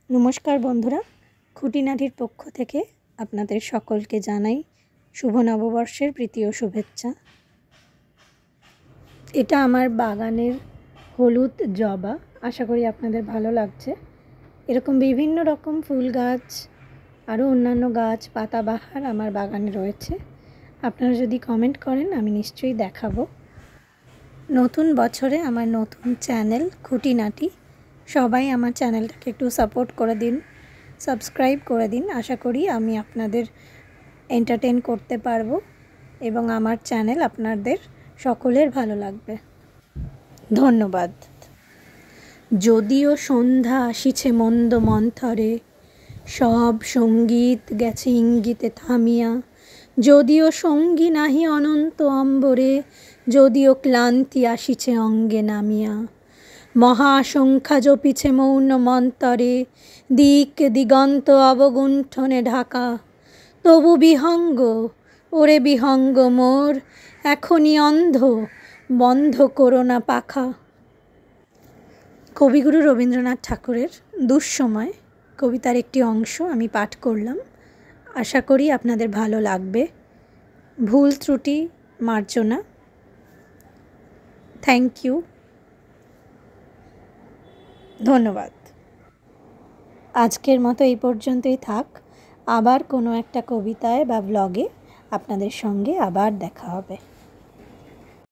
নমস্কার বন্ধুরা, খুঁটিনাটির পক্ষ থেকে আপনাদের সকলকে জানাই শুভ নববর্ষের প্রীতি ও শুভেচ্ছা। এটা আমার বাগানের হলুদ জবা। আশা করি আপনাদের ভালো লাগছে। এরকম বিভিন্ন রকম ফুল গাছ আরও অন্যান্য গাছ পাতাবাহার আমার বাগানে রয়েছে। আপনারা যদি কমেন্ট করেন আমি নিশ্চয়ই দেখাবো। নতুন বছরে আমার নতুন চ্যানেল খুঁটিনাটি, সবাই আমার চ্যানেলটাকে একটু সাপোর্ট করে দিন, সাবস্ক্রাইব করে দিন। আশা করি আমি আপনাদের এন্টারটেইন করতে পারবো এবং আমার চ্যানেল আপনাদের সকলের ভালো লাগবে। ধন্যবাদ। যদিও সন্ধ্যা আসিছে মন্দ মন্থরে, সব সঙ্গীত গেছে ইঙ্গিতে থামিয়া, যদিও সঙ্গী নাহি অনন্ত অম্বরে, যদিও ক্লান্তি আসিছে অঙ্গে নামিয়া, মহাসংখ্যা জপিছে মৌন মন্তরে, দিক দিগন্ত অবগুণ্ঠনে ঢাকা, তবু বিহঙ্গ ওরে বিহঙ্গ মোর, এখনই অন্ধ বন্ধ করো না পাখা। কবিগুরু রবীন্দ্রনাথ ঠাকুরের দুঃসময় কবিতার একটি অংশ আমি পাঠ করলাম। আশা করি আপনাদের ভালো লাগবে। ভুল ত্রুটি মার্জনা। থ্যাংক ইউ, ধন্যবাদ। আজকের মতো এই পর্যন্তই থাক। আবার কোনো একটা কবিতায় বা ব্লগে আপনাদের সঙ্গে আবার দেখা হবে।